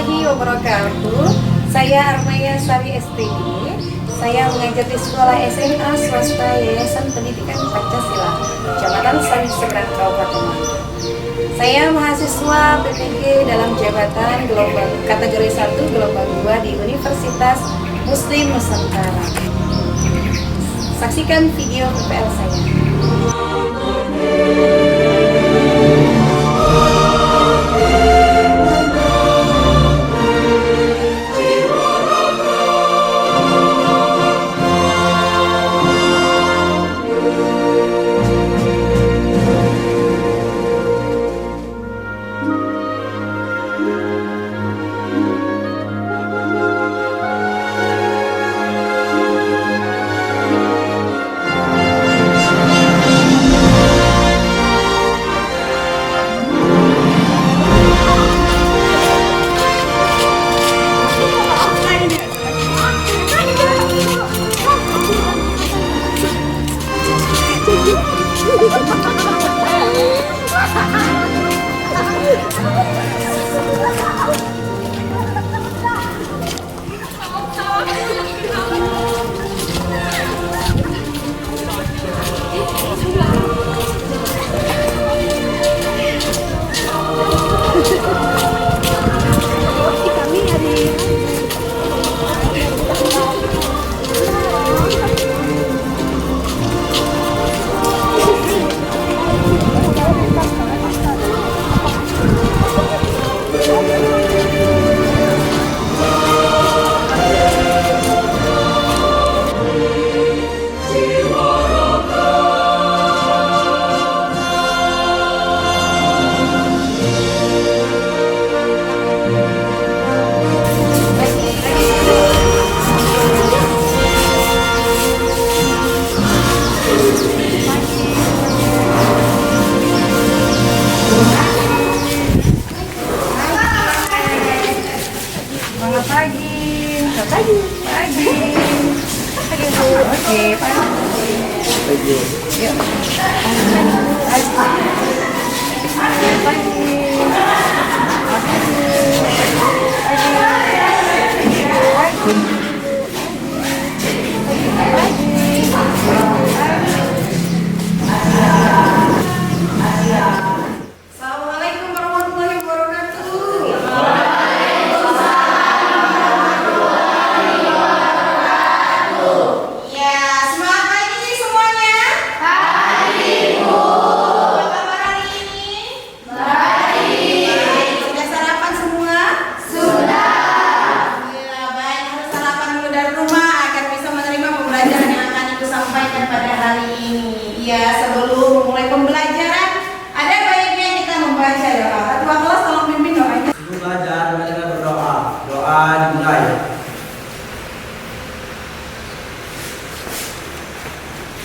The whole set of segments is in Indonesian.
warahmatullahi wabarakatuh. Saya Armaya Sari SPD. Saya mengajar di Sekolah SMA Swasta Yayasan Pendidikan Pancasila, Kecamatan Sari Seberang, Kabupaten Malang. Saya mahasiswa PPG dalam jabatan gelombang kategori 1 gelombang 2 di Universitas Muslim Nusantara. Saksikan video PPL saya. Pagi. Pagi Bu. Oke, pagi. Yuk. Pagi. Assalamualaikum warahmatullahi wabarakatuh. Ya, sebelum memulai pembelajaran, ada baiknya kita membaca doa. Ketua kelas tolong pimpin doanya. Sebelum belajar, mari kita berdoa. Doa dimulai.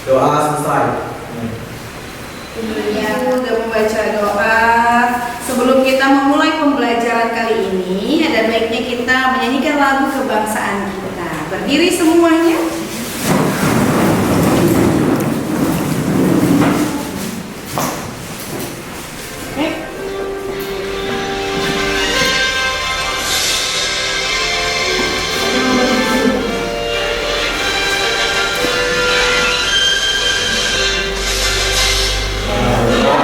Doa selesai. Ya, sudah membaca doa. Sebelum kita memulai pembelajaran kali ini, ada baiknya kita menyanyikan lagu kebangsaan kita. Berdiri semuanya. Aku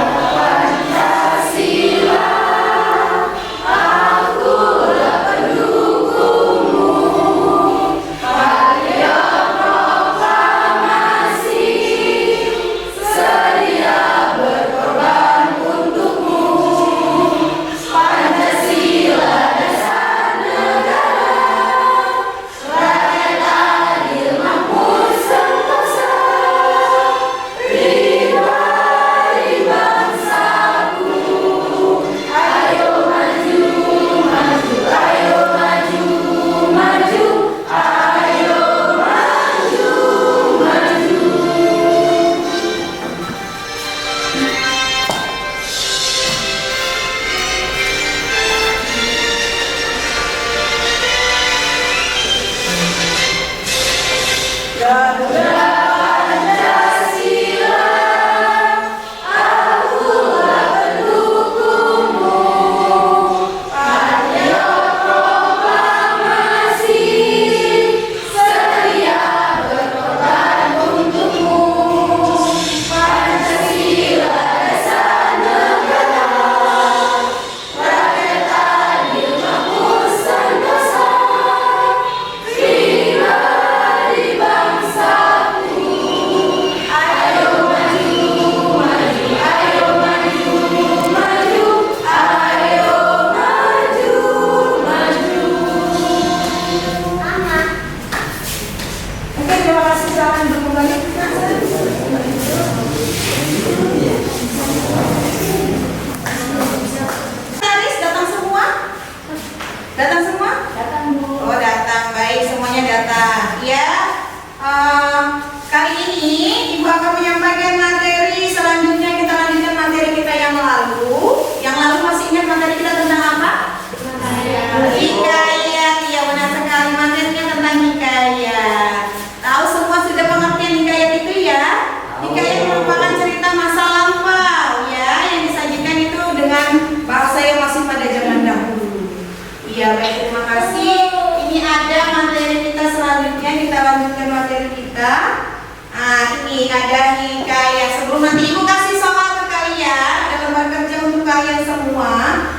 Sebelum nanti Ibu kasih soal ke kalian, ada lembar kerja untuk kalian semua.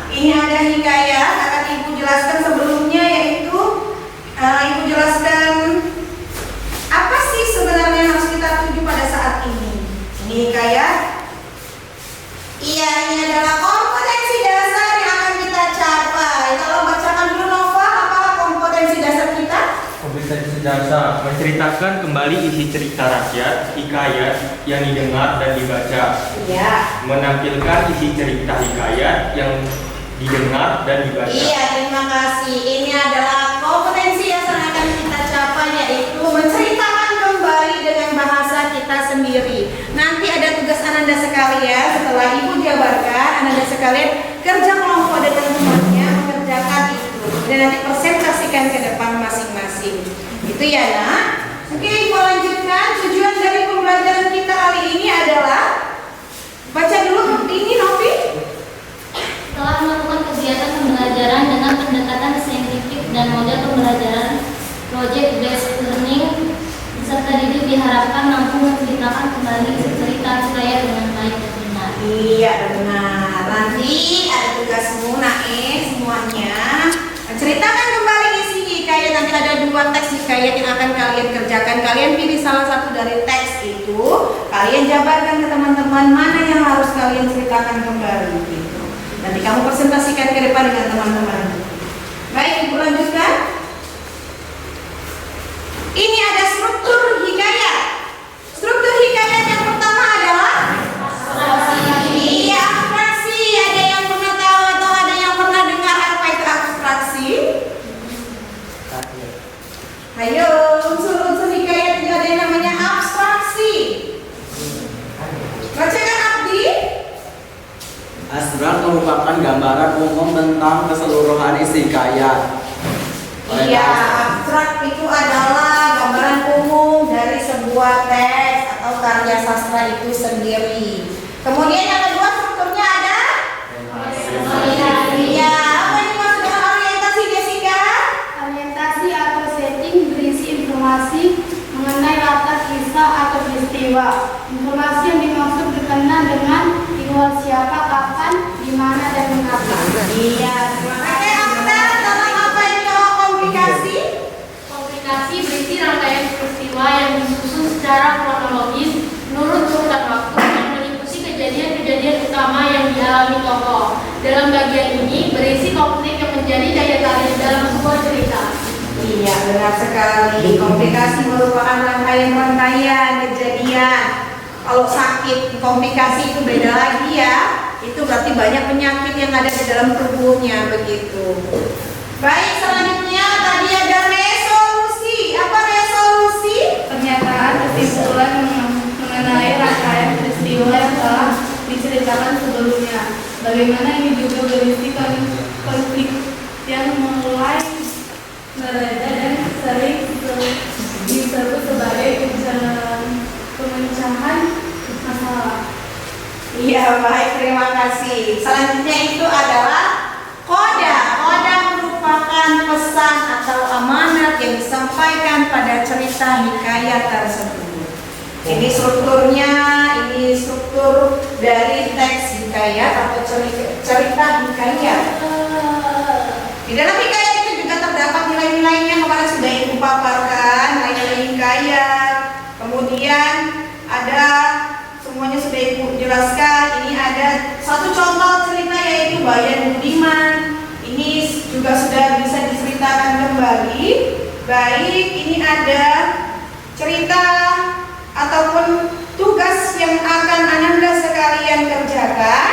Ini ada hikayat, akan Ibu jelaskan sebelumnya, yaitu Ibu jelaskan apa sih sebenarnya yang harus kita tuju pada saat ini. Ini hikayat. Iya, ini adalah kompetensi dasar yang akan kita capai. Kalau bacakan dulu Nova, apa kompetensi dasar kita? Kompetensi dasar menceritakan kembali isi cerita rakyat, hikayat yang didengar dan dibaca. Iya. Menampilkan isi cerita hikayat yang didengar dan dibaca. Iya, terima kasih. Ini adalah kompetensi dasar yang akan kita capai, yaitu menceritakan kembali dengan bahasa kita sendiri. Nanti ada tugas Ananda sekalian, setelah Ibu jabarkan, Ananda sekalian kerja kelompok dengan temannya mengerjakan itu. Dan nanti presentasikan ke depan masing-masing. Itu ya, Nak. Oke, Ibu lanjutkan. Tujuan dari pembelajaran kita kali ini adalah baca dulu ini, Novi. Telah melakukan kegiatan pembelajaran dengan pendekatan saintifik dan model pembelajaran project based learning, peserta didik diharapkan mampu menceritakan kembali cerita hikayat dengan baik dan benar. Iya, benar. Nanti ada tugasmu, Naif, semuanya. Ceritakan kembali isi hikayat. Nanti ada 2 teks hikayat yang akan kalian kerjakan. Kalian pilih salah satu dari teks itu. Kalian jabarkan ke teman-teman mana yang harus kalian ceritakan kembali. Gitu. Nanti kamu presentasikan ke depan dengan teman-teman. Baik, Ibu lanjutkan. Ini ada struktur hikayat. Struktur hikayat yang pertama adalah iya, abstraksi. Ada yang pernah tahu atau ada yang pernah dengar apa itu abstraksi? Ayo, unsur-unsur hikayat juga ada yang namanya abstraksi. Bacakan Abdi. Abstrak merupakan gambaran umum tentang keseluruhan isi hikayat. Iya, abstrak itu adalah gambaran umum dari sebuah teks atau karya sastra itu sendiri. Kemudian yang kedua strukturnya ada iya, apa yang dimaksud dengan orientasi, Jessica? Orientasi atau setting berisi informasi mengenai latar kisah atau peristiwa. Informasi yang dimaksud berkenaan dengan dimulai siapa, kapan, di mana, dan mengapa. Iya, terima kasih. Abstrak dalam apa itu komplikasi? Komplikasi berisi rangkaian peristiwa yang disusun secara kronologis menurut urutan waktu yang meliputi kejadian-kejadian utama yang dialami tokoh. Dalam bagian ini berisi konflik yang menjadi daya tarik dalam sebuah cerita. Iya, benar sekali. Komplikasi merupakan rangkaian-rangkaian kejadian. Kalau sakit, komplikasi itu beda lagi ya. Itu berarti banyak penyakit yang ada di dalam tubuhnya, begitu. Baik, selanjutnya tadi ada resolusi. Apa resolusi? Pernyataan kesimpulan mengenai rangkaian peristiwa yang telah diceritakan sebelumnya. Bagaimana ini juga berisi konflik yang mulai mereda dan sering disebut sebagai pemecahan masalah. Iya, baik, terima kasih. Selanjutnya itu adalah koda. Koda merupakan pesan atau amanat yang disampaikan pada cerita hikayat tersebut. Ini strukturnya, ini struktur dari teks hikayat atau cerita hikayat. Di dalam hikayat itu juga terdapat nilai-nilainya, kemarin sudah Ibu paparkan, nilai-nilai hikayat. Kemudian ada semuanya sudah Ibu jelaskan. Ini ada satu contoh cerita yaitu Bayan Budiman. Ini juga sudah bisa diceritakan kembali. Baik, ini ada cerita ataupun tugas yang akan Ananda sekalian kerjakan.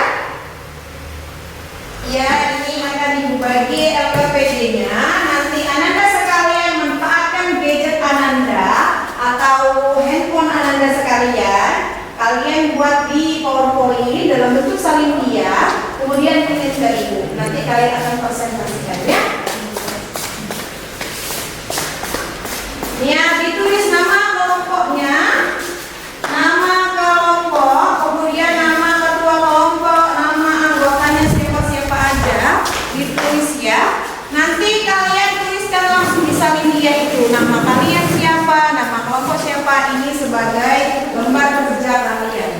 Ya, ini akan Ibu bagi LPPD-nya. Nanti Ananda sekalian manfaatkan gadget Ananda atau handphone Ananda sekalian. Kalian buat di PowerPoint dalam bentuk salin dia, kemudian kirim ke Ibu. Nanti kalian akan presentasikan ya. Ya, ditulis nama kelompoknya, nama kelompok, kemudian nama ketua kelompok, nama anggotanya siapa-siapa aja, ditulis ya. Nanti kalian tuliskan langsung di salin dia itu, nama kalian siapa, nama kelompok siapa, ini sebagai lembar kerja kalian.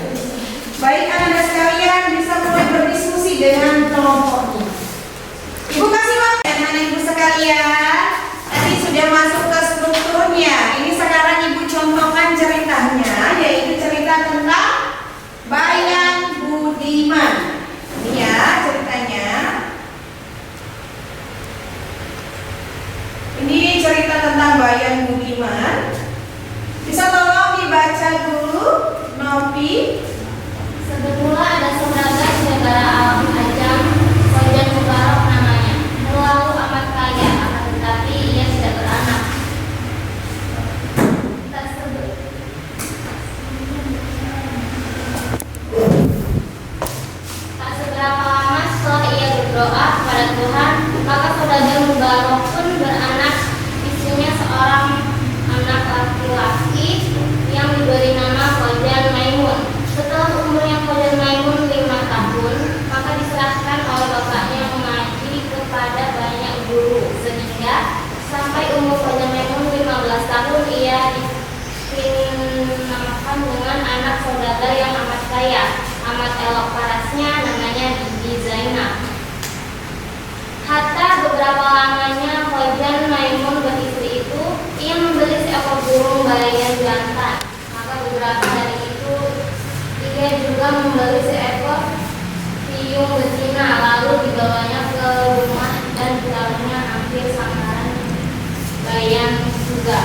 kelompoknya. Ibu kasih waktu anak ibu sekalian. Tadi sudah masuk ke strukturnya. Ini sekarang ibu contohkan ceritanya, yaitu cerita tentang Bayan Budiman. Ini ya ceritanya. Ini cerita tentang Bayan Budiman. Bisa tolong dibaca dulu, Novi. Sebetulnya ada saudagar di negara Alam Ajam, Sojan Mubarak namanya. Lalu amat kaya, akan tetapi ia tidak beranak. Tak sebe- tak seberapa lama setelah ia berdoa kepada Tuhan, maka saudagar Mubarak pun beranak. Isinya seorang anak laki-laki yang diberi nama Khojan Maimun. Setelah umurnya Khojan Maimun 5 tahun, maka diserahkan oleh bapaknya mengaji kepada banyak guru, sehingga sampai umur Khojan Maimun 15 tahun ia dikenalkan dengan anak saudagar yang amat kaya, amat elok parasnya, namanya Bibi Zainab. Hatta beberapa lamanya Khojan Maimun beristri itu, ia membeli seekor burung bayan jantan. Maka beberapa dari itu ia juga membeli seekor piung betina, lalu dibawanya ke rumah dan ditaruhnya hampir samaran bayan juga.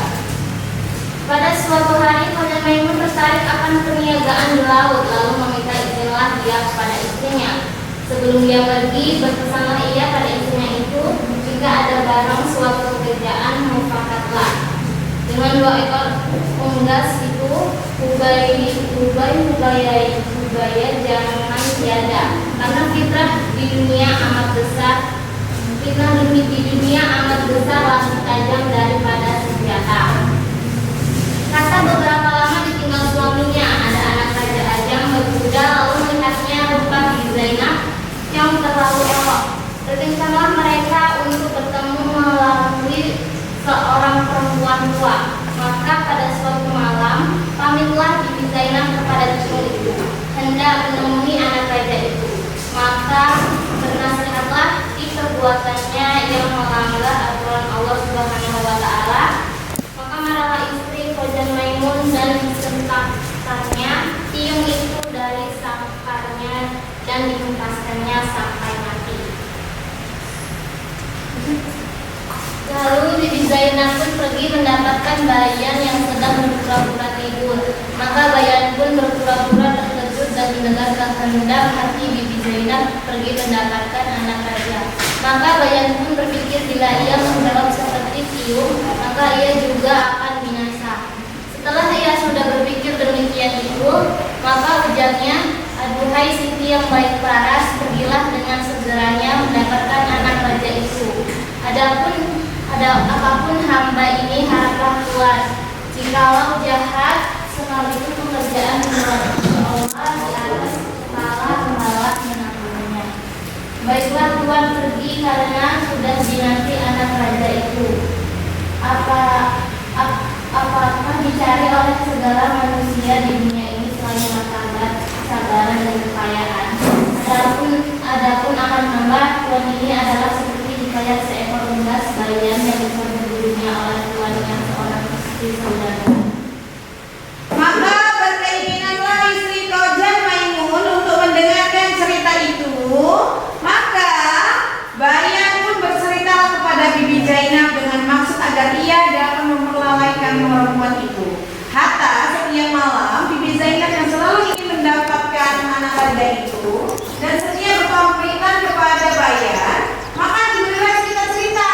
Pada suatu hari Khojan Maimun tertarik akan perniagaan di laut, lalu meminta izinlah dia kepada istrinya. Sebelum dia pergi, berpesanlah ia pada istrinya itu, jika ada barang suatu pekerjaan mufakatlah. Dengan 2 ekor unggas itu, ubaya jangan tiada, karena fitrah di dunia amat besar, lebih tajam daripada senjata. Kata beberapa lama ditinggal suaminya, ada anak raja Ajam berkuda, lalu melihatnya rupa Bibi Zainab yang terlalu elok. Berkencanlah mereka untuk bertemu melalui seorang perempuan tua. Maka pada suatu malam, pamitlah Bibi Zainab kepada Cicul itu, hendak menemui anak raja itu. Maka bernasihatlah di perbuatannya yang melanggar aturan Allah Subhanahu wa Ta'ala. Maka marahlah istri Khojan Maimun dan disentakkannya piung itu dari sangkarnya dan dihempaskannya sampai mati. Lalu Bibi Zainab pun pergi mendapatkan Bayan yang sedang berpura-pura tidur. Maka Bayan pun berpura-pura terkejut dan mendengar kehendak hati Bibi Zainab pergi mendapatkan anak raja. Maka Bayan pun berpikir bila ia menjawab seperti piung, maka ia juga akan binasa. Setelah ia sudah berpikir demikian itu, maka ujarnya, "Aduhai Siti yang baik paras, pergilah dengan segeranya mendapatkan anak raja itu. Apapun hamba ini haraplah kuat. Jikalau jahat, sekalipun pekerjaan Allah di atas kepala membalas menangguhnya. Baiklah Tuhan pergi karena sudah dinanti anak raja itu. Apakah dicari oleh segala manusia di dunia ini selain martabat, kesabaran dan kekayaan? Adapun akan hamba Tuhan ini adalah seperti dikayat seekor unggas bayan yang disebut di dunia oleh tuannya seorang istri saudara." Maka berkeinginanlah istri Khojan Maimun untuk mendengarkan cerita itu. Maka Bayan pun bercerita kepada Bibi Zainab dengan maksud agar ia dapat memperlalaikan perempuan itu. Hatta setiap malam Bibi Zainab yang selalu ingin mendapatkan anak raja itu dan setia berpamitan kepada Bayan, maka diberilah cerita-cerita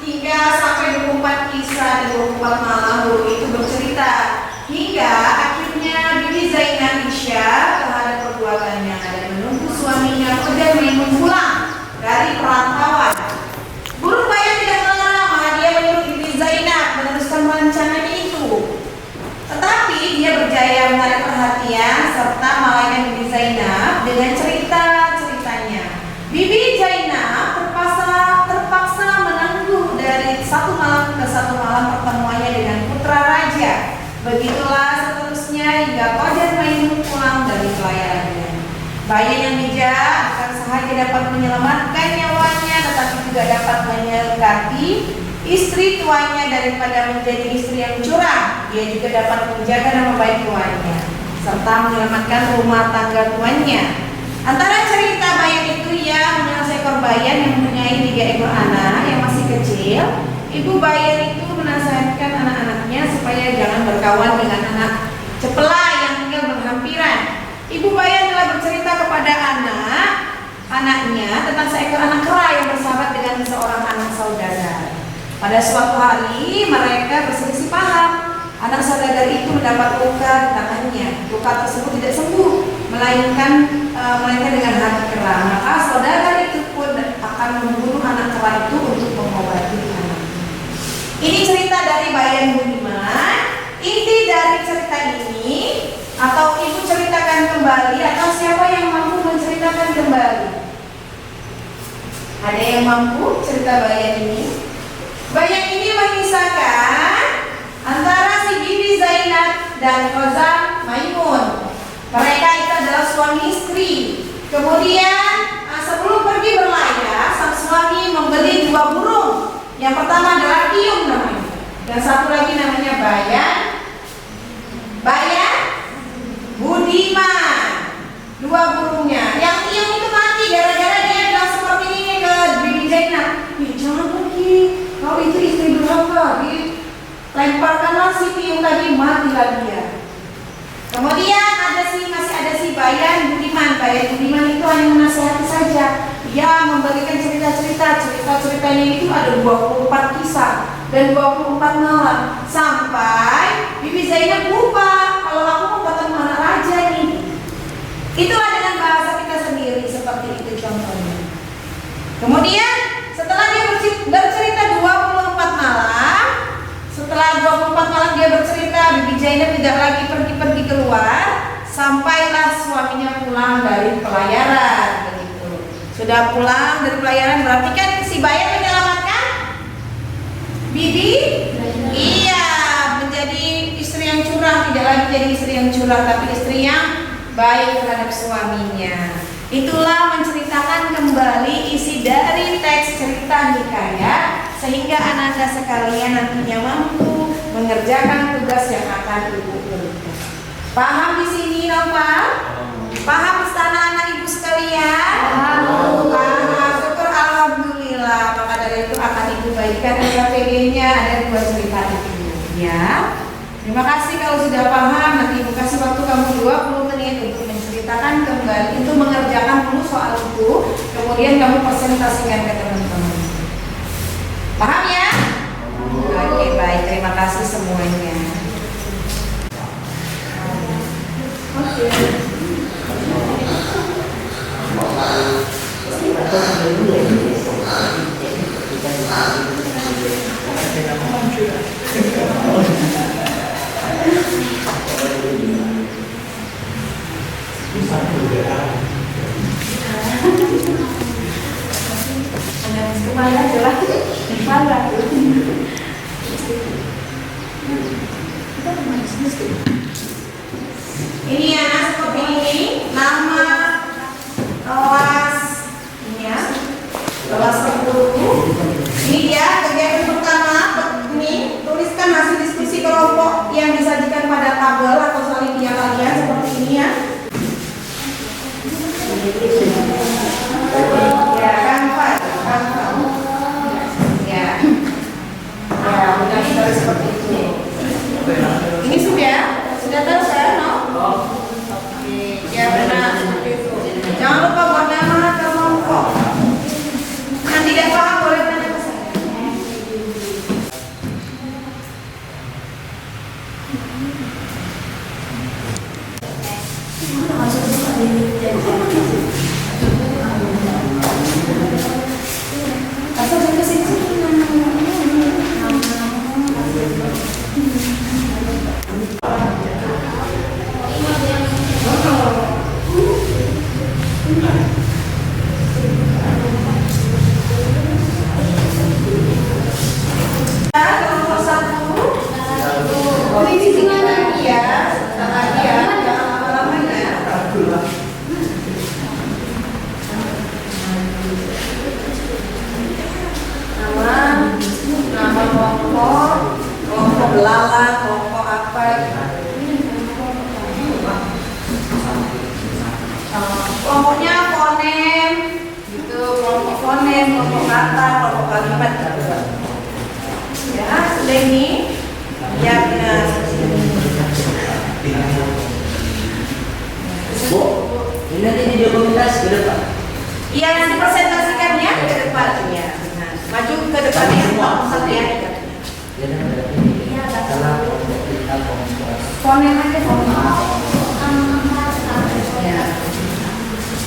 hingga sampai 24 kisah di 24 malam guru itu bercerita, hingga akhirnya Bibi Zainab isyar terhadap perbuatannya dan menunggu suaminya Khojan Maimun pulang dari perantauan. Burung Bayan tidak lama dia menyuruh Bibi Zainab meneruskan rencananya itu. Tetapi dia berjaya menarik perhatian serta melalaikan Bibi Zainab dengan cerita-ceritanya. Bibi Zainab terpaksa menangguh dari satu malam ke satu malam pertemuannya dengan putra raja. Begitulah seterusnya hingga Khojan Maimun pulang dari pelayarannya. Bayan yang bijak akan sahaja dapat menyelamatkan nyawanya, tetapi juga dapat menyekati istri tuannya daripada menjadi istri yang curang. Dia juga dapat menjaga nama baik tuannya serta menyelamatkan rumah tangga tuannya. Antara cerita bayan itu ia punya seekor bayan yang mempunyai 3 ekor anak yang masih kecil. Ibu bayan itu menasihatkan anak-anaknya supaya jangan berkawan dengan anak cepelai yang tinggal berhampiran. Ibu bayan telah bercerita kepada anak-anaknya tentang seekor anak kera yang bersahabat dengan seorang anak saudara. Pada suatu hari mereka berselisih paham. Anak saudagar itu mendapat luka di tangannya. Luka tersebut tidak sembuh, melainkan dengan hati kera. Maka saudagar itu pun akan membunuh anak kera itu untuk mengobati anaknya. Ini cerita dari Bayan Budiman. Inti dari cerita ini, atau ibu ceritakan kembali, atau siapa yang mampu menceritakan kembali? Ada yang mampu cerita Bayan ini? Bayan ini mengisahkan antara si Bibi Zainab dan Kozam Maimun. Mereka itu adalah suami istri. Kemudian sebelum pergi berlayar, sang suami membeli 2 burung. Yang pertama adalah Tiung namanya, dan satu lagi namanya Bayan Budiman. 2 burungnya. Yang Tiung itu mati gara-gara dia bilang seperti ini ke Bibi Zainab, jangan pergi, kau itu istri durhaka. Lemparkanlah si Tiung tadi, matilah dia. Kemudian masih ada si Bayan Budiman. Bayan Budiman itu hanya menasihati saja. Dia memberikan ceritanya itu ada 24 kisah dan 24 malam. Sampai Bibi Zainab lupa kalau aku mau ketemu anak raja nih. Itulah dengan bahasa kita sendiri seperti itu contohnya. Kemudian setelah dia bercerita 24 malam, setelah 24 malam dia bercerita, Bibi Zainab tidak lagi pergi keluar, sampailah suaminya pulang dari pelayaran. Begitu. Sudah pulang dari pelayaran, berarti kan si Bayan menyelamatkan Bibi? Iya, menjadi istri yang curang, tidak lagi jadi istri yang curang, tapi istri yang baik terhadap suaminya. Itulah menceritakan kembali isi dari teks cerita hikayat, sehingga anak-anak sekalian nantinya mampu mengerjakan tugas yang akan ibu berikan. Paham di sini, Nopal? Paham istana anak ibu sekalian? Paham. Syukur alhamdulillah. Maka dari itu akan ibu bagikan SKPD-nya ada 2 cerita itu. Ya. Terima kasih kalau sudah paham. Nanti ibu kasih waktu kamu 20 menit untuk menceritakan kembali, untuk mengerjakan dulu soal itu. Kemudian kamu presentasikan ke teman-teman. Paham ya? Oke, baik. Terima kasih semuanya. Kemana jelas? Kemana? Ini ya, seperti ini nama kelas ini ya, kelas 10. Ini dia kegiatan pertama. Ini tuliskan hasil diskusi kelompok yang disajikan pada tabel atau salibnya kalian seperti ini ya. Ya, kanvas. Ya, mudah sekali seperti itu. Ini sudah tahu kan? No? Oke, ya benar seperti itu. Jangan lupa buat nama kelompok. Yang tidak paham boleh tanya ke saya. kelompok kata, kelompok kalimat. Ya, sudah ini. Ya, benar. Bu, ini nanti didokumentasi ke depan. Iya, nanti presentasikannya ke depan. Ya, benar. Maju ke depannya. Ya. Jadi berarti salah kelompok kita kelompok. Fonem aja fonem. Ya.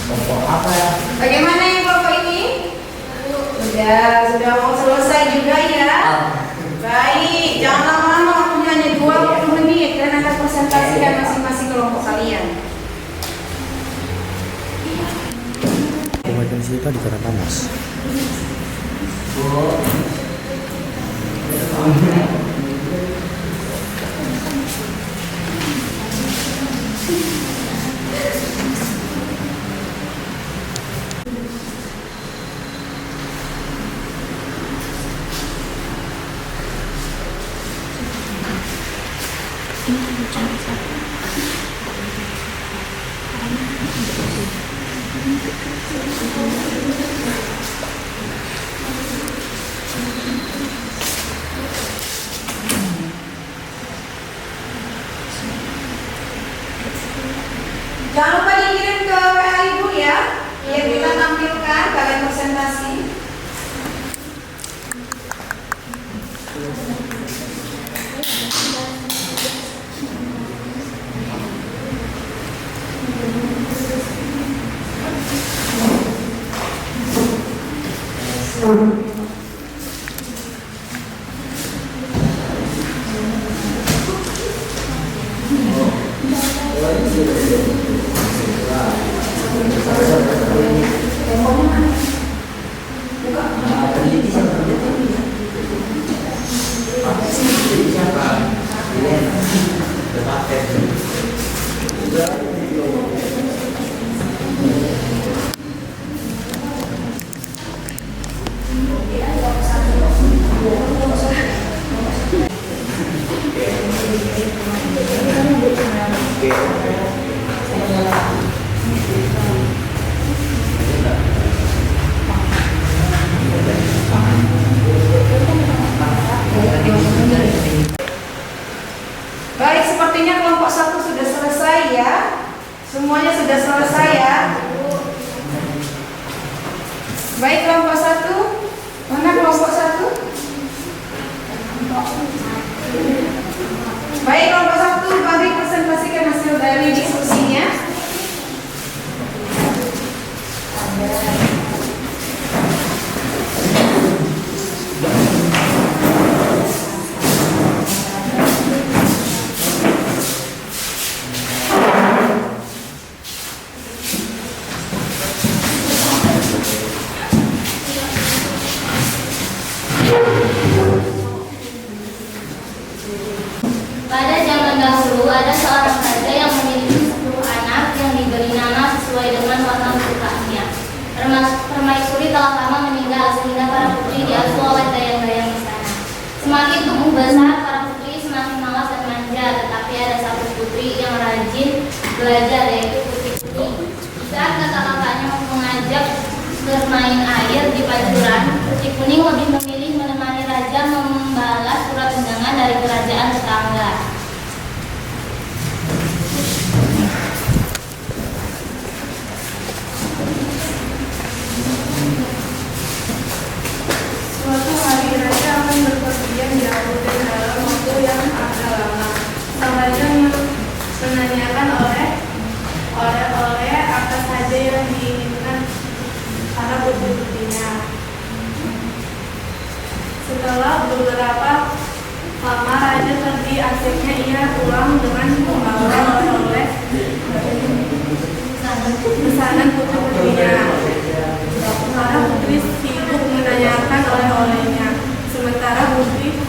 Kelompok apa ya? Bagaimana yang kelompok ini? Sudah mau selesai juga ya. Baik, jangan lama-lama, waktunya hanya 20 menit dan akan presentasikan masing-masing kelompok kalian. Pemakaian silika di Karang Panas. Jangan lupa dikirim ke WA Ibu ya, biar kita tampilkan kalian presentasi. Baik, sepertinya kelompok 1 sudah selesai ya. Semuanya sudah selesai ya. Baik, kelompok 1. Mana kelompok 1? Baik, kelompok 1, mari presentasikan hasil dari diskusinya. Pada zaman dahulu ada seorang raja yang memiliki 10 anak yang diberi nama sesuai dengan warna kesukaannya. Permaisuri telah lama meninggal sehingga para putri diasuh oleh dayang-dayang istana. Semakin tumbuh besar, para putri semakin malas dan manja, tetapi ada satu putri yang rajin belajar, yaitu Putri Kuning. Saat kakak-kakaknya mengajak bermain air di pancuran, Putri Kuning lebih memilih menemani raja membalas surat undangan dari kerajaan tetangga. Suatu hari raja akan berpergian jauh dan dalam waktu yang agak lama. Sang raja menanyakan oleh apa saja yang diinginkan para putri-putrinya. Setelah beberapa lama raja pergi, akhirnya ia pulang dengan membawa oleh-oleh pesanan putri-putrinya. Para putri sibuk menanyakan oleh-olehnya, sementara putri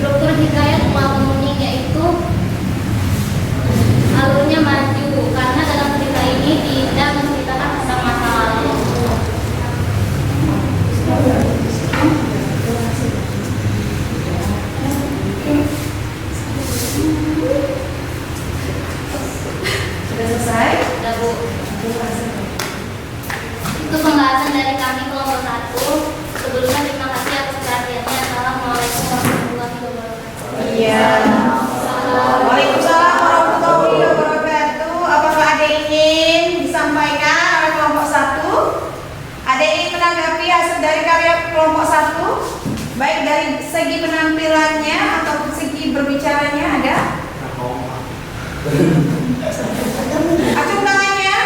Struktur hikayat Mual Kuning yaitu alurnya maju karena dalam cerita ini tidak menceritakan tentang masa lalu. Sudah selesai? Sudah Bu. kelompok 1, baik dari segi penampilannya ataupun segi berbicaranya ada? Acung tangannya.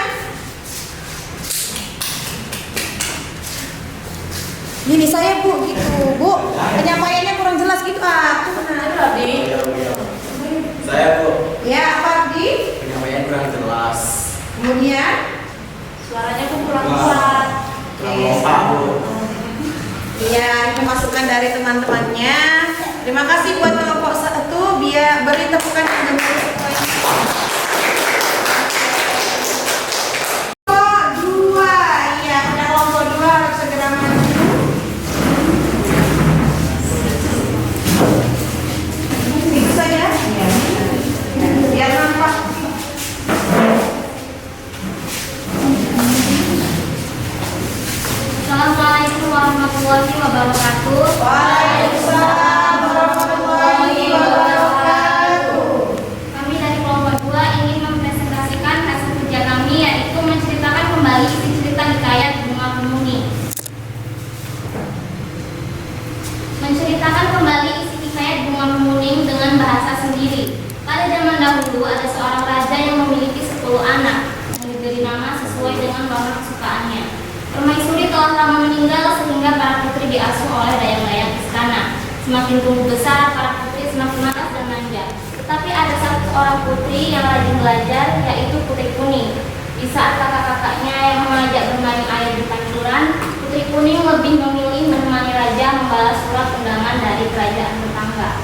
Gini saya Bu, gitu Bu. Penyampaiannya kurang jelas gitu. Aku benar Abdi. Saya Bu. Ya, apa Abdi? Penyampaian kurang jelas. Kemudian Suaranya pun kurang kuat. Iya, ini masukan dari teman-temannya. Terima kasih buat kelompok 1. Biar beri tepukan yang benar semuanya. Kelompok 2, iya pada kelompok 2 harus segera maju. Itu saja. Biar nampak. Assalamualaikum warahmatullahi wabarakatuh. Waalaikumsalam warahmatullahi wabarakatuh. Kami dari kelompok 2 ingin mempresentasikan hasil kerja kami, yaitu menceritakan kembali isi cerita hikayat Bunga Kemuning. Menceritakan kembali isi hikayat Bunga Kemuning dengan bahasa sendiri. Pada zaman dahulu ada seorang raja yang memiliki 10 anak yang diberi nama sesuai dengan warna kesukaannya. Permaisuri telah lama meninggal sehingga para putri diasuh oleh dayang-dayang istana. Semakin tumbuh besar, para putri semakin malas dan manja. Tetapi ada satu orang putri yang rajin belajar, yaitu Putri Kuning. Di saat kakak-kakaknya yang mengajak bermain air di pancuran, Putri Kuning lebih memilih menemani raja membalas surat undangan dari kerajaan tetangga.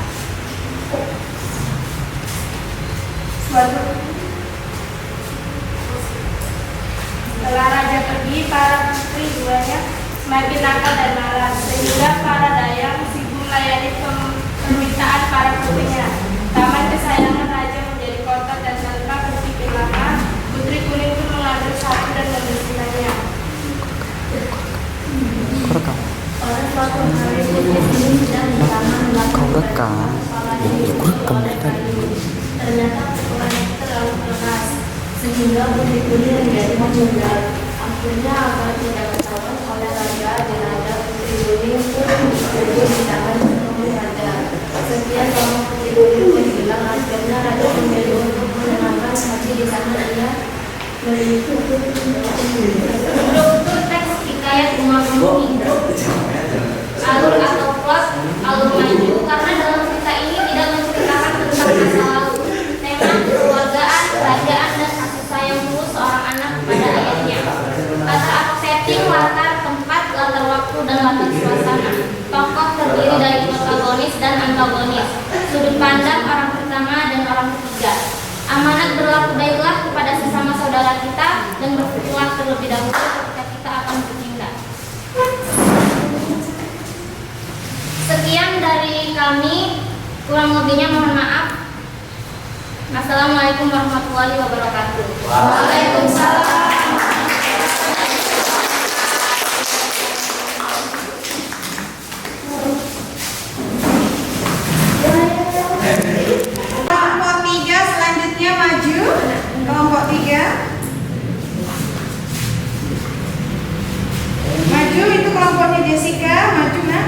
Setelah raja pergi, para putri duanya semakin nakal dan malas, sehingga para dayang sibuk melayani permintaan para putrinya. Taman kesayangan raja menjadi kotor dan tanpa berpikir lama, Putri Kuning pun mengambil satu dan membersihkannya. Pada suatu hari Putri Kuning sedang di taman melakukan ternyata pukulannya terlalu keras sehingga Putri Kuning menjadi memudar. Akhirnya agar tidak ketahuan oleh raja dan raja, Putri Kuning pun berdiri di tangan penuh raja. Sekian lama Putri Kuning menghilang, akhirnya raja memilih untuk menenangkan hati di sana ia Struktur teks hikayat Bunga Kemuning. Alur atau plot, alur maju, karena dalam cerita ini tidak menceritakan tentang masa lalu. Tema kekeluargaan, kerajaan, dan kasih sayang tulus seorang anak kepada ayahnya. Kata atau setting, latar, tempat, latar waktu, dan latar suasana. Tokoh terdiri dari protagonis dan antagonis. Sudut pandang orang pertama dan orang ketiga. Amanat berlaku baiklah kepada sesama saudara kita dan berpikirlah terlebih dahulu ketika kita akan bertindak. Sekian dari kami, kurang lebihnya mohon maaf. Assalamualaikum warahmatullahi wabarakatuh. Waalaikumsalam. Kelompok 3 selanjutnya maju. Kelompok 3 maju, itu kelompoknya Jessica. Maju nak.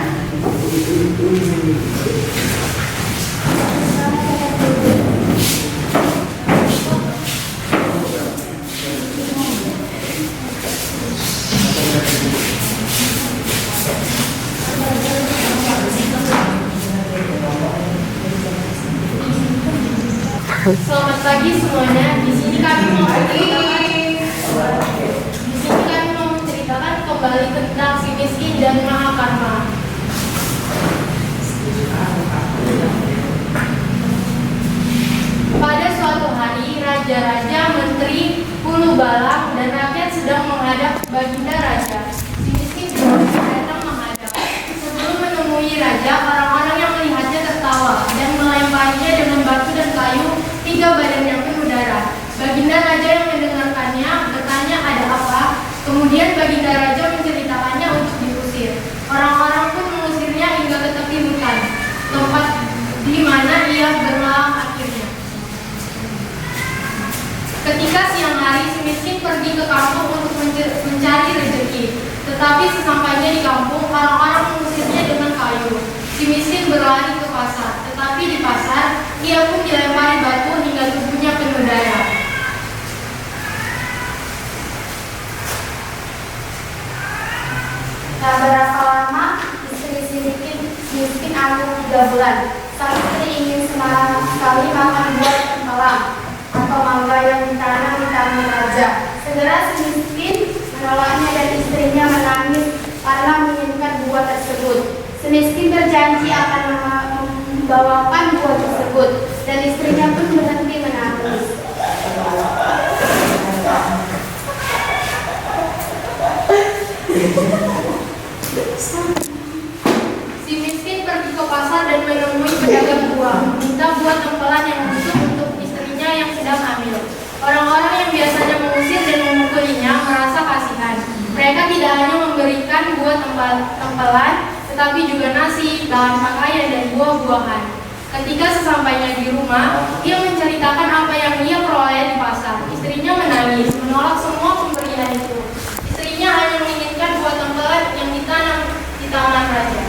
Selamat pagi semuanya. Di sini kami mau menceritakan kembali tentang si miskin dan Mahakarma. Pada suatu hari, raja-raja, menteri, hulu balang, dan rakyat sedang menghadap baginda raja. Si miskin datang menghadap. Sebelum menemui raja, orang-orang yang melihatnya tertawa dan melemparinya dengan batu dan kayu hingga badannya penuh darah. Baginda raja yang mendengarkannya bertanya ada apa. Kemudian baginda raja menceritakannya untuk diusir. Orang-orang pun mengusirnya hingga ke tepi hutan, tempat di mana ia bermalam akhirnya. Ketika siang hari, si miskin pergi ke kampung untuk mencari rezeki. Tetapi sesampainya di kampung, orang-orang Nah, berapa lama istri si miskin anggur 3 bulan. Sang istri ingin sekali makan buah tempelang atau mangga yang ditanam di taman raja. Segera si miskin menolaknya dan istrinya menangis karena menginginkan buah tersebut. Si miskin berjanji akan membawakan buah tersebut dan istrinya pun berhenti menangis. Si miskin pergi ke pasar dan menemui pedagang buah, meminta buah tempelan yang busuk untuk istrinya yang sedang hamil. Orang-orang yang biasanya mengusir dan memukulinya merasa kasihan. Mereka tidak hanya memberikan buah tempelan, tetapi juga nasi, bahan pakaian, dan buah-buahan. Ketika sesampainya di rumah, ia menceritakan apa yang ia peroleh di pasar. Istrinya menangis, menolak semua pemberian itu. Istrinya hanya menginginkan buah tempelan yang ditanam di taman raja.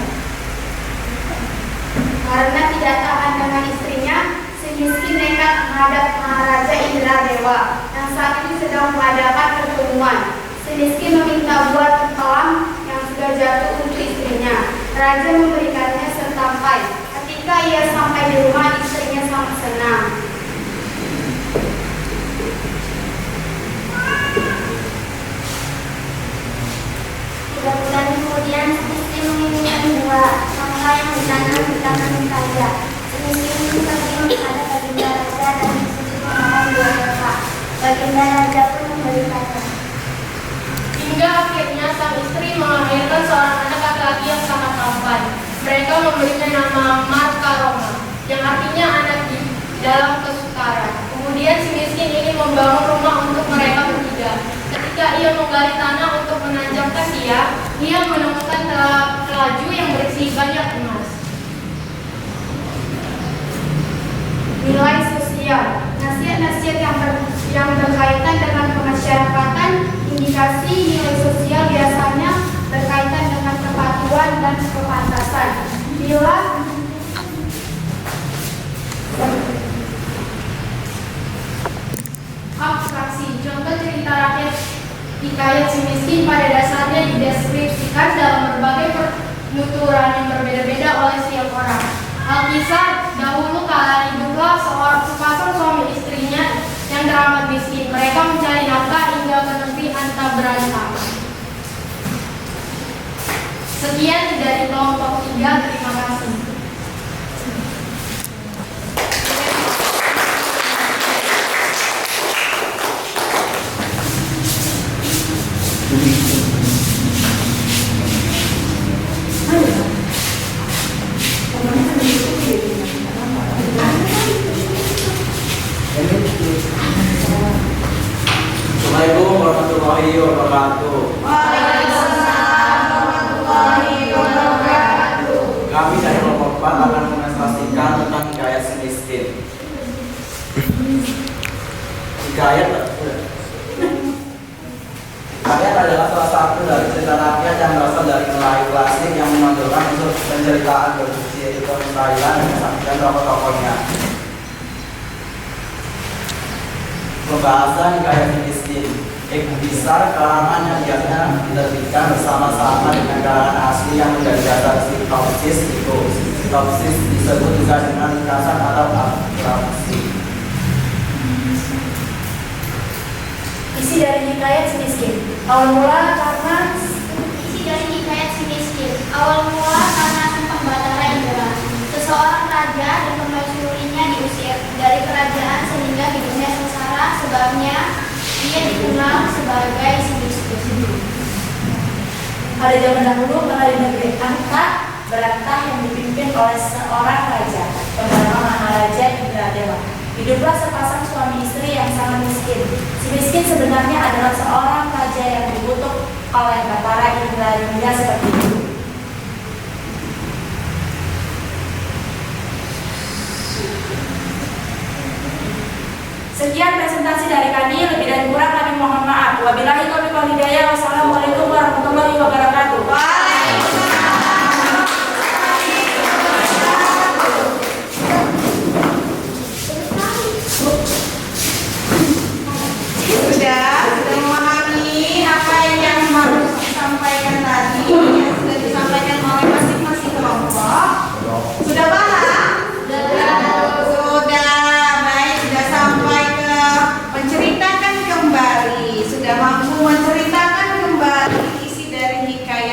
Karena tidak tahan dengan istrinya, si miskin nekat menghadap Maharaja Indradewa yang saat itu sedang mengadakan pertemuan. Si miskin meminta buah tempelang yang sudah jatuh untuk istrinya. Raja memberikannya setampai. Ketika ia sampai di rumah, istrinya sangat senang. 3 bulan kemudian, si miskin menginginkan buah mangga yang ditanam di taman raja. Si miskin itu pergi menghadap baginda raja dan disuruh memohon buah mangga. Baginda raja pun memberikannya. Hingga akhirnya sang istri melahirkan seorang anak laki-laki yang sangat tampan. Mereka memberinya nama Markaroma, yang artinya anak di dalam kesukaran. Kemudian si miskin ingin membangun rumah untuk mereka bertiga. Ketika ia menggali tanah untuk menanamkan ia menemukan telaju yang berisi banyak emas. Nilai sosial. Nasihat-nasihat yang berkaitan dengan pemasyarakatan, indikasi nilai sosial biasanya berkaitan dengan kepatuhan dan kepantasan. Bila Abstraksi. Contoh cerita rakyat hikayat si miskin pada dasarnya dideskripsikan dalam berbagai penuturan yang berbeda-beda oleh setiap orang. Alkisah, dahulu kala hiduplah sepasang suami istrinya yang teramat miskin. Mereka mencari nafkah hingga ke negeri Antabrata. Sekian dari kelompok 3, terima kasih. Assalamualaikum warahmatullahi wabarakatuh. Kami dari kelompok 4 akan mengekspresikan tentang hikayat si miskin. Hikayat adalah salah satu dari cerita rakyat yang berasal dari nilai klasik yang menonjolkan unsur penceritaan berfungsi yaitu kemustahilan dan kesaksian tokoh-tokohnya. Pembahasan hikayat si miskin. Besar karangan yang biasanya diterbitkan bersama-sama dengan karangan asli yang menjadi dasar sinopsis itu. Sinopsis disebut juga dengan ringkasan atau abstraksi. Isi dari hikayat si miskin. Awal mula karena Sumpah Batara Indra. Seseorang raja dan permaisurinya diusir dari kerajaan sehingga hidupnya sengsara, sebabnya ia dikenal sebagai si miskin. pada zaman dahulu kala di negeri Berantah yang dipimpin oleh seorang raja bernama Maharaja Indradewa. Hiduplah sepasang suami istri yang sangat miskin. Si miskin sebenarnya adalah seorang raja yang dikutuk oleh Batara Indradewa seperti itu. Sekian presentasi dari kami, lebih dan kurang kami mohon maaf. Wabillahi taufiq wal hidayah. Wassalamualaikum warahmatullahi wabarakatuh. Sudah memahami apa yang harus disampaikan tadi.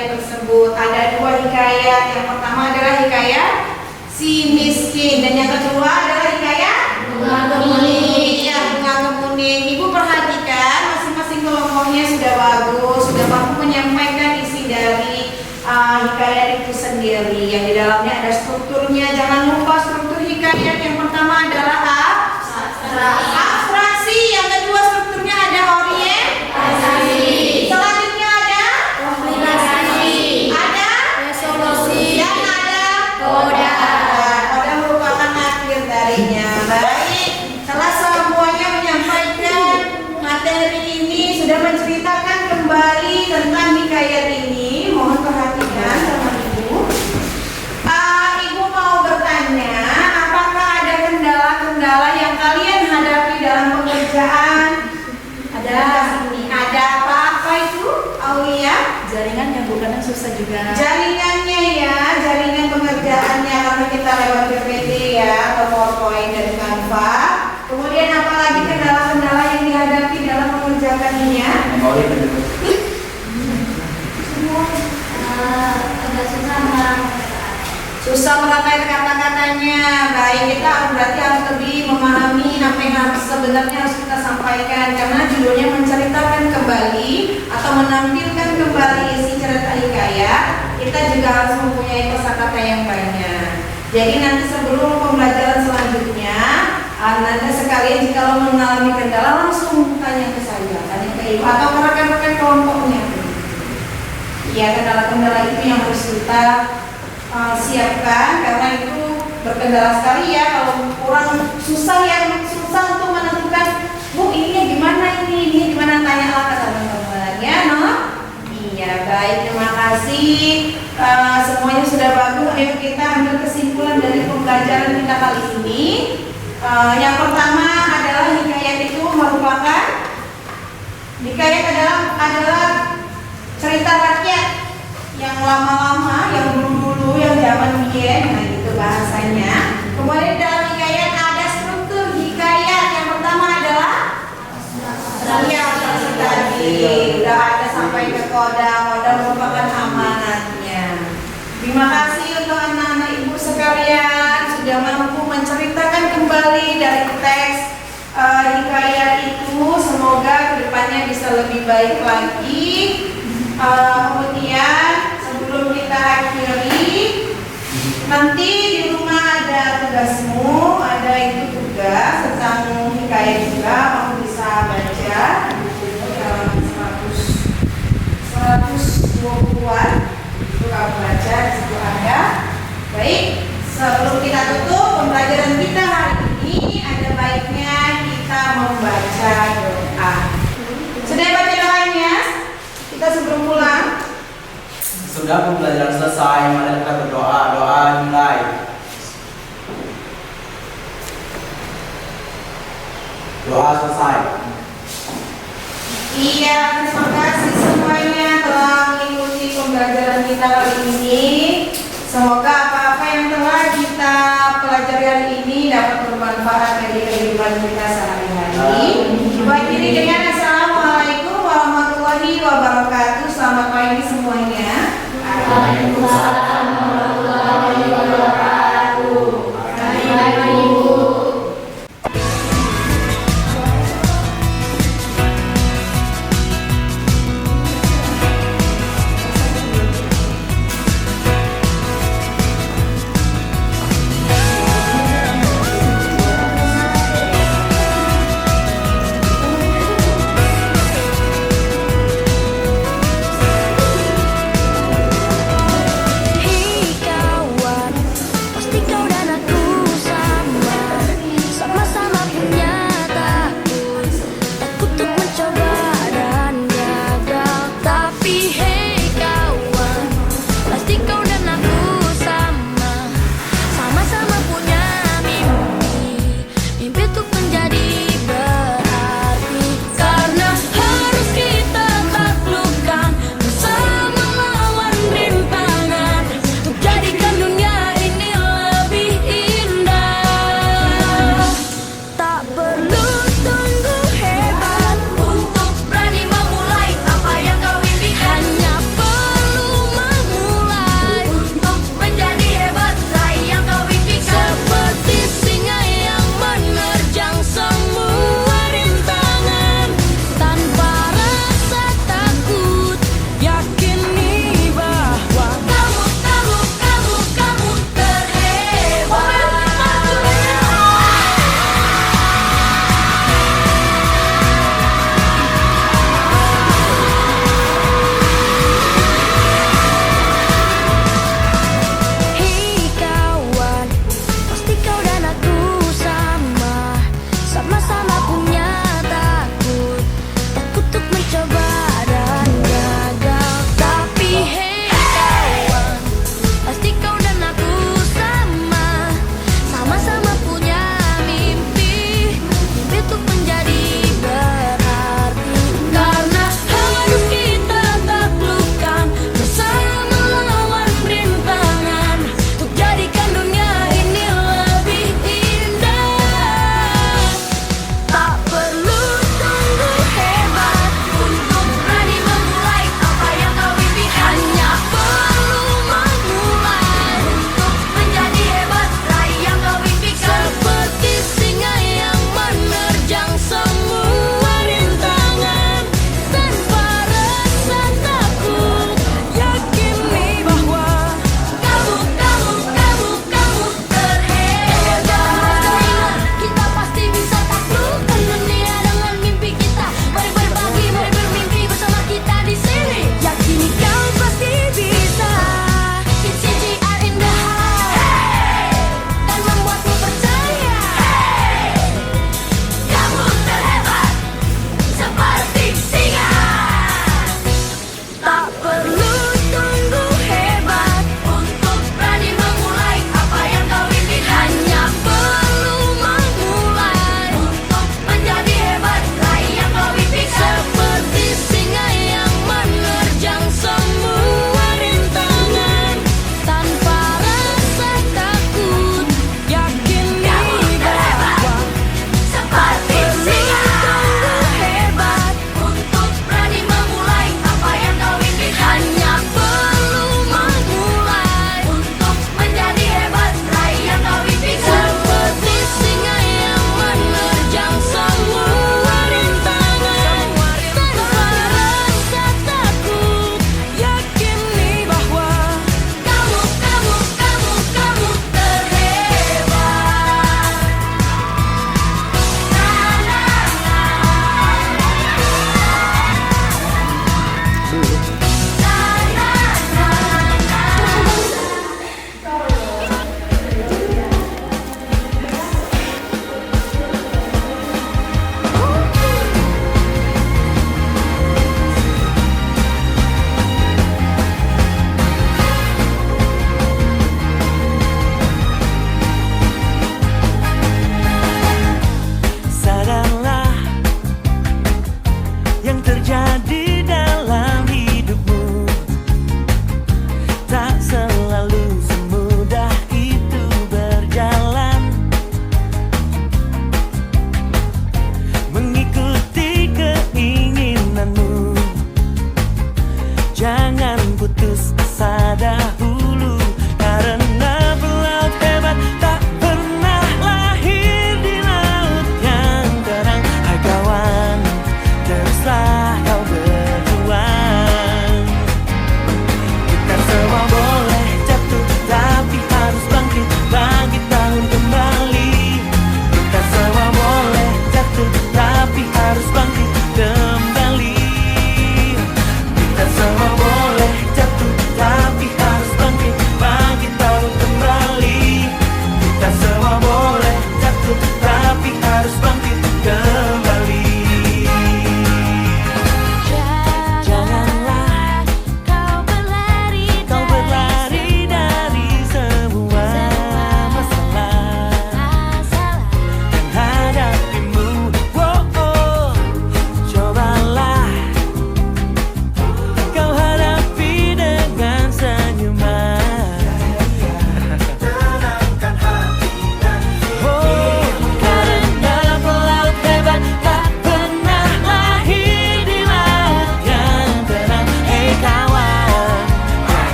hikayat tersebut. Ada 2 hikayat. Yang pertama adalah hikayat si miskin dan yang kedua adalah hikayat bunga kemuning. Ya, bunga kemuning. Ibu perhatikan masing-masing kelompoknya sudah bagus, sudah mampu menyampaikan isi dari hikayat itu sendiri. Yang di dalamnya ada strukturnya. Jangan lupa struktur hikayat. Yang pertama adalah abstraksi. Yang kedua strukturnya ada orientasi. Selanjutnya ada komplikasi. Ada resolusi. Dan ada koda. Koda merupakan akhir darinya. Baik, setelah semuanya menyampaikan materi ini, sudah menceritakan kembali tentang hikayat ini. Mohon perhatikan teman-teman. Ibu mau bertanya, apakah ada kendala-kendala yang kalian hadapi dalam pekerjaan? Ada apa-apa itu, Aulia? Jaringannya bukan yang susah juga. Jaringannya ya, jaringan pengerjaannya karena kita lewat PPT ya, atau PowerPoint dari Canva. Kemudian apalagi kendala-kendala yang dihadapi dalam mengerjakannya? Memori penduduk. Susah merangkai kata-katanya. Baik, kita berarti harus lebih memahami apa yang sebenarnya harus kita sampaikan, karena judulnya menceritakan kembali atau menampilkan kembali isi cerita hikayat. Kita juga harus mempunyai kosakata yang banyak. Jadi nanti sebelum pembelajaran selanjutnya, nanti sekalian jika lo mengalami kendala langsung tanya ke saya, tanya ke ibu atau ke rekan-rekan kelompoknya. Iya, kendala-kendala itu yang harus kita siapkan, karena itu berkendala sekali ya. Kalau kurang susah untuk menentukan, Bu ini gimana, ini gimana, tanyalah ke teman-teman ya, no? Iya, baik, terima kasih. Semuanya sudah bagus. Ayo kita ambil kesimpulan dari pembelajaran kita kali ini. Yang pertama adalah hikayat itu merupakan adalah cerita rakyat yang lama-lama, yang dulu-dulu, yang zaman biyen, nah gitu bahasanya. Kemudian dalam hikayat ada struktur hikayat. Yang pertama adalah tadi udah ada sampai ke koda merupakan amanatnya. Terima kasih untuk anak-anak ibu sekalian sudah mampu menceritakan kembali dari teks hikayat itu. Semoga kedepannya bisa lebih baik lagi. Kemudian sebelum kita akhiri, nanti di rumah ada tugasmu, ada itu tugas tentang hikayat juga, kamu bisa baca 120-an itu kamu baca, di situ ada. Baik, sebelum kita tutup pembelajaran kita hari ini, ada baiknya kita membaca doa. Sudah baca doanya? Kita sebelum pulang. Sudah pembelajaran selesai, mari kita berdoa. Doa mulai. Doa selesai. Iya, terima kasih semuanya telah mengikuti pembelajaran kita kali ini. Semoga apa-apa yang telah kita pelajari hari ini dapat bermanfaat bagi kehidupan kita sehari-hari. Diakhiri dengan assalamualaikum warahmatullahi wabarakatuh. Selamat pagi semuanya. Waalaikumsalam warahmatullahi wabarakatuh. Baik, Ibu. Hidup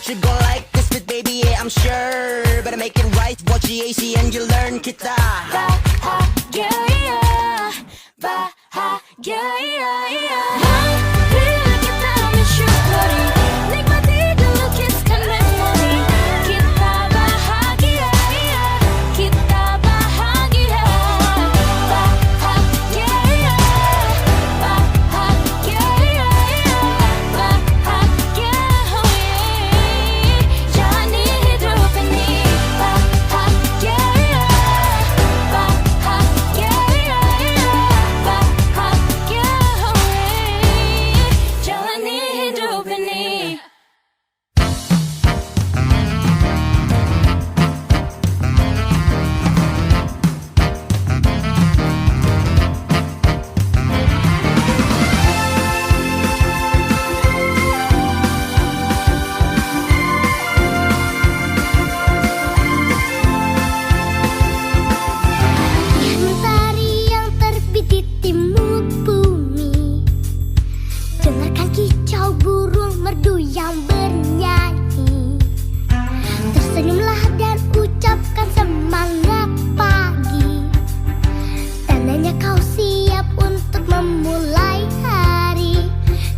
should go like this with baby, yeah, I'm sure. Better make it right, watch the AC and you learn kita. Bahagia, bahagia, mari kita mensyukuri, nikmati dulu kisah memori. Kita bahagia, kita bahagia, bahagia, bahagia, bahagia, jalani hidup ini. Bahagia, bahagia, bahagia, jalani hidup ini. Mentari yang terbit di timur bumi, dengarkan kicau burung merdu yang bernyanyi. Tersenyumlah dan ucapkan semangat pagi, tandanya kau siap untuk memulai hari.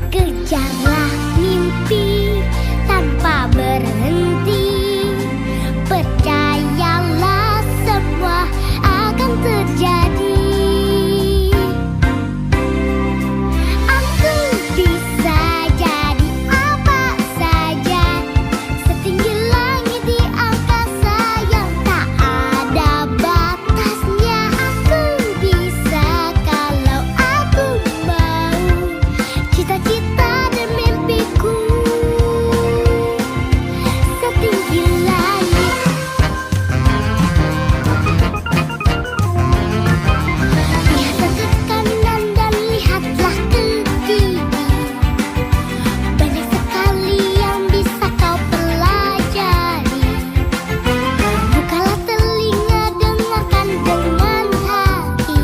Kejarlah mimpi tanpa berhenti, percayalah semua akan terjadi. Aku bisa jadi apa saja, setinggi langit di angkasa yang tak ada batasnya. Aku bisa kalau aku mau, cita-cita dan mimpiku setinggi langit. Lihatlah ke kanan dan lihatlah ke kiri, banyak sekali yang bisa kau pelajari. Bukalah telinga, dengarkan dengan hati.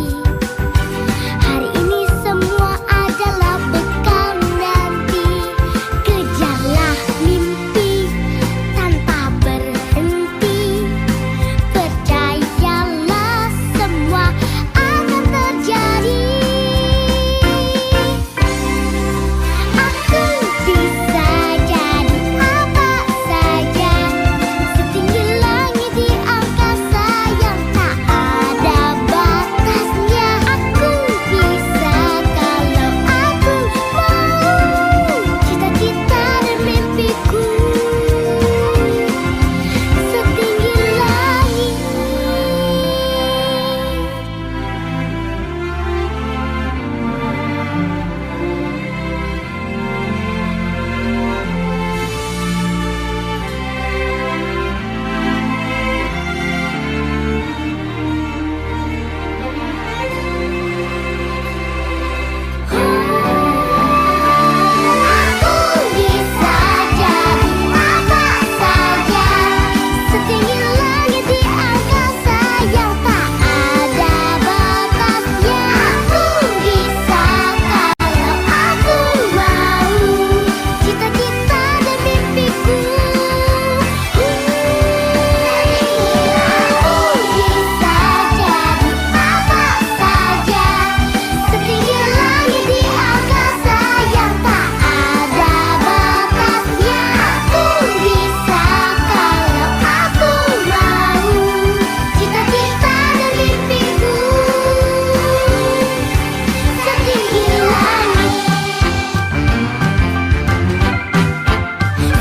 Hari ini semua adalah bekal nanti. Kejarlah mimpi tanpa berhenti, percayalah semua akan terjadi. Aku bisa jadi apa saja, setinggi langit di angkasa yang tak ada batasnya. Aku bisa kalau aku mau, cita-cita dan mimpiku setinggi langit. Aku bisa jadi apa saja, setinggi langit di angkasa yang tak ada batasnya. Aku bisa kalau aku mau, cita-cita dan mimpiku. Aku bisa jadi apa saja, setinggi langit di angkasa yang tak ada batasnya. Aku bisa kalau aku mau, cita-cita dan mimpiku setinggi langit,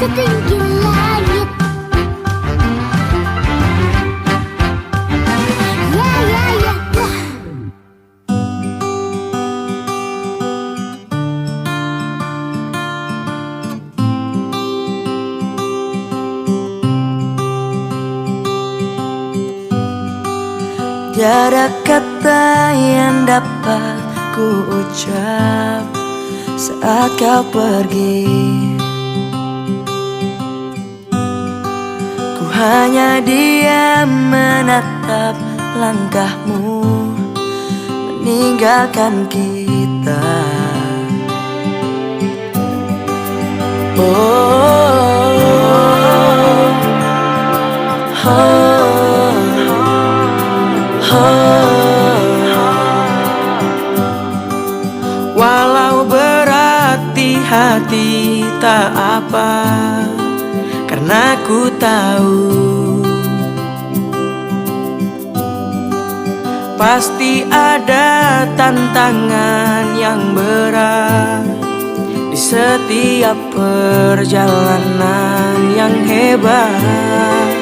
setinggi langit. Ya, ya, ya, ya. Tiada kata yang dapat ku ucap saat kau pergi. Ku hanya diam menatap langkahmu meninggalkan kita. Oh, aku tahu pasti ada tantangan yang berat di setiap perjalanan yang hebat.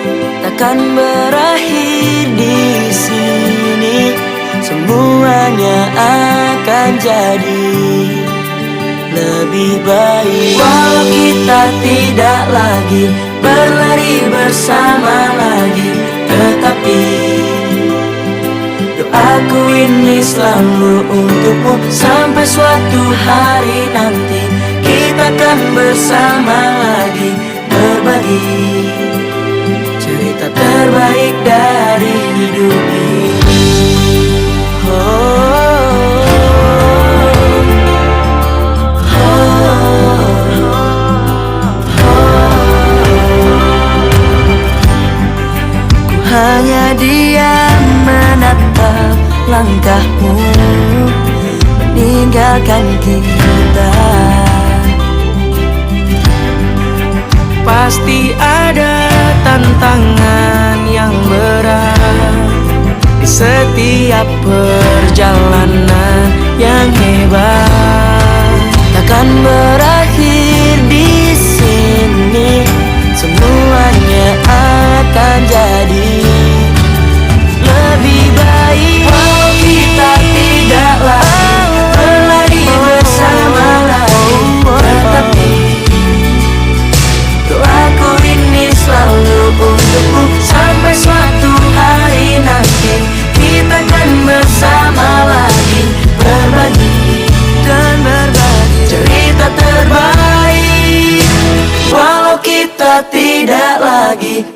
Takkan berakhir di sini, semuanya akan jadi lebih baik. Walau kita tidak lagi berlari bersama lagi, tetapi doaku ini selalu untukmu. Sampai suatu hari nanti kita akan bersama lagi, berbagi cerita terbaik dari hidup ini. Hanya diam menatap langkahmu meninggalkan kita. Pasti ada tantangan yang berat di setiap perjalanan yang hebat. Takkan berakhir di sini, semuanya akan jadi lebih baik. Walau kita tidak lagi berlari bersama lagi, tetapi doaku ini selalu untukmu. Sampai suatu hari nanti kita akan bersama lagi, berbagi dan berbagi cerita terbaik. Walau kita tidak lagi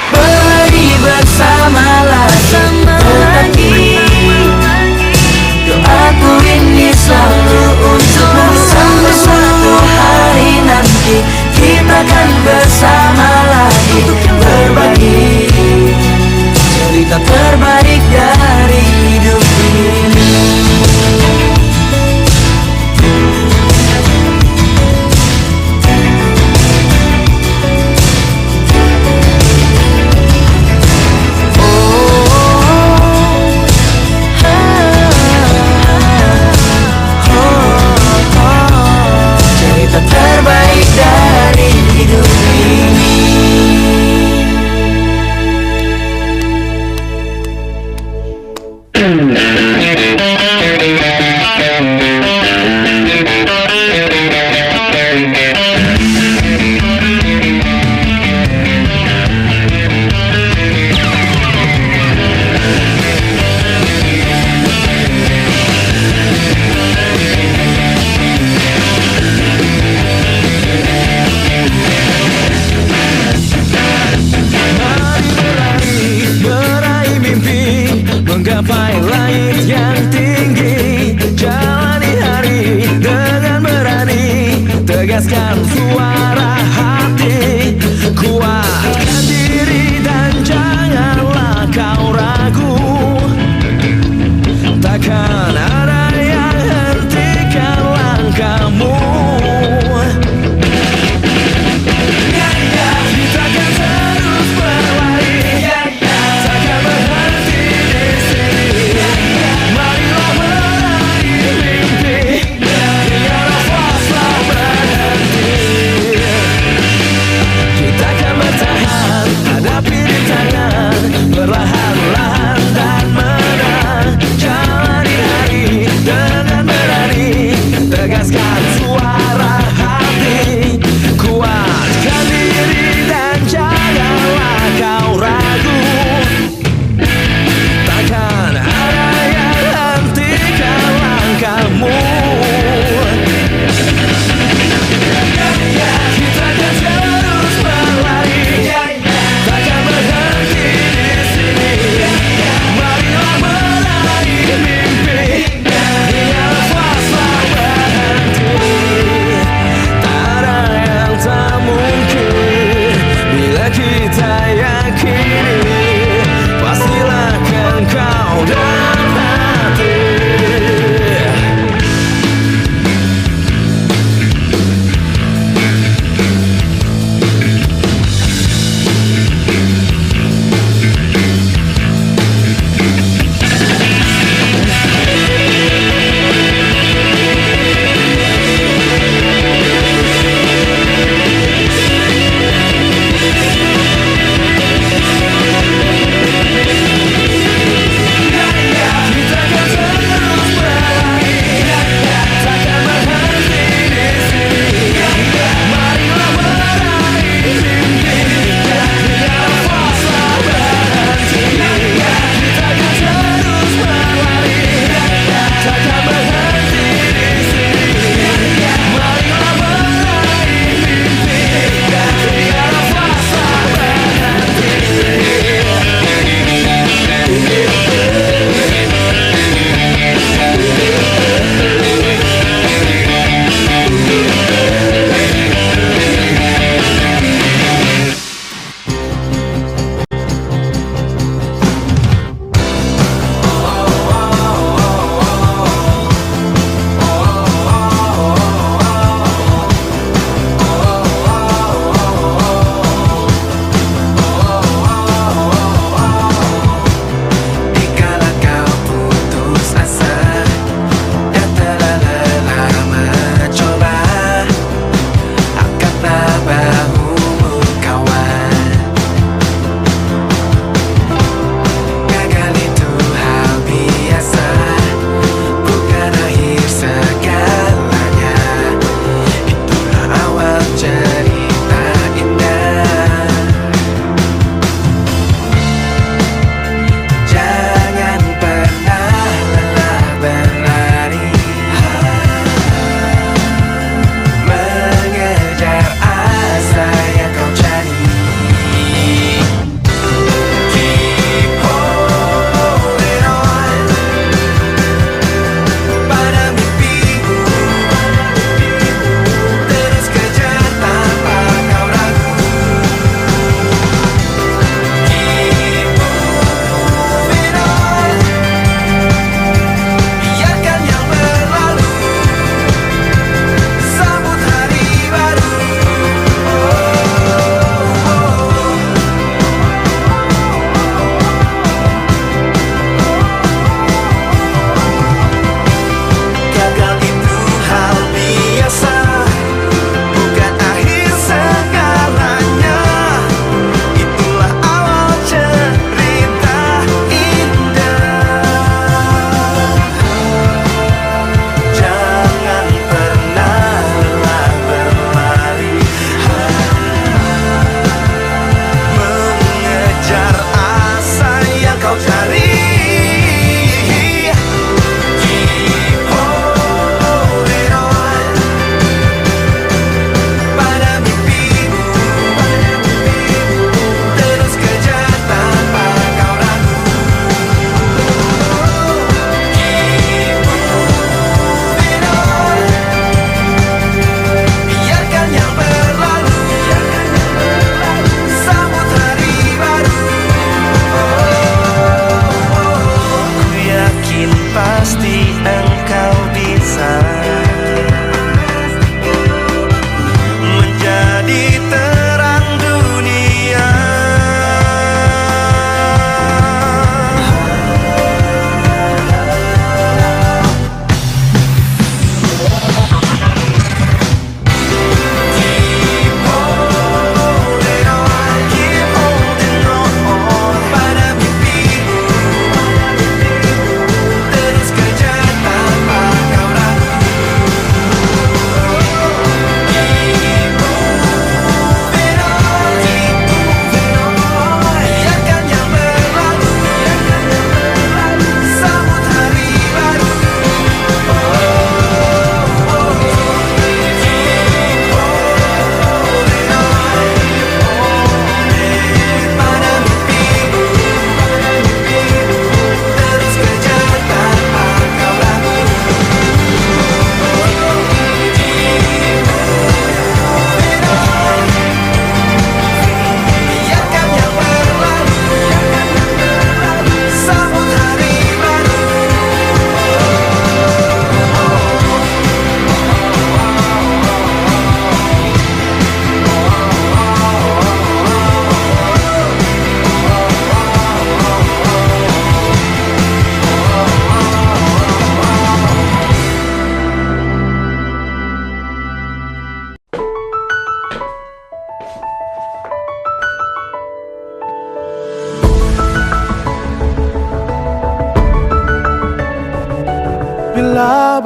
berlari bersama lagi, tetapi doaku ini selalu untukmu. Sampai suatu hari nanti kita akan bersama lagi, berbagi cerita terbaik dari hidup ini. Oh,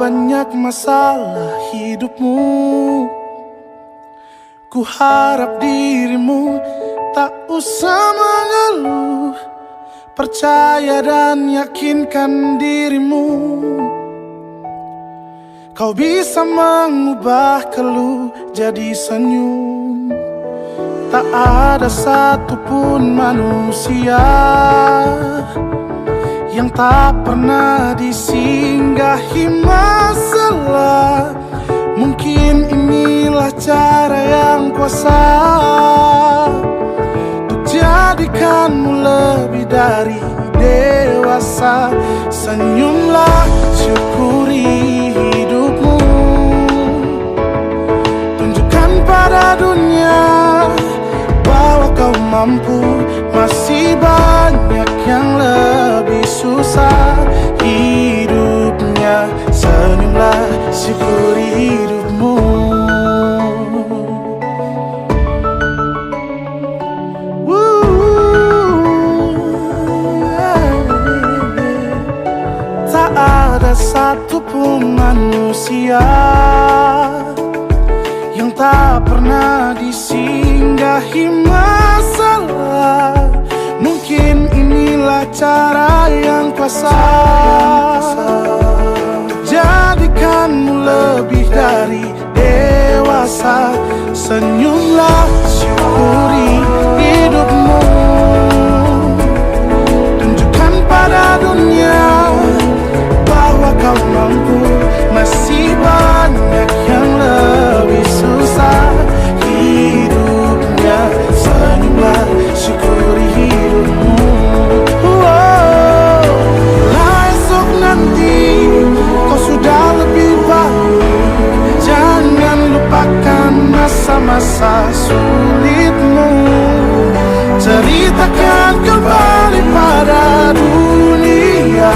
banyak masalah hidupmu. Ku harap dirimu tak usah mengeluh. Percaya dan yakinkan dirimu. Kau bisa mengubah keluh jadi senyum. Tak ada satupun manusia yang tak pernah disinggahi masalah. Mungkin inilah cara yang kuasa untuk jadikanmu lebih dari dewasa. Senyumlah, syukuri hidupmu. Tunjukkan pada dunia bahwa kau mampu. Masih banyak yang lebih susah hidupnya. Senyumlah, syukuri hidupmu. Tak ada satupun manusia yang tak pernah disinggahi masalah. Mungkin inilah cara yang kuasa jadikanmu lebih dari dewasa. Senyumlah, syukuri hidupmu. Tunjukkan pada dunia bahwa kau mampu. Masih banyak yang lebih susah hidupnya. Senyumlah, syukuri hidupmu. Lah esok nanti kau sudah lebih baik. Jangan lupakan masa-masa sulitmu. Ceritakan kembali pada dunia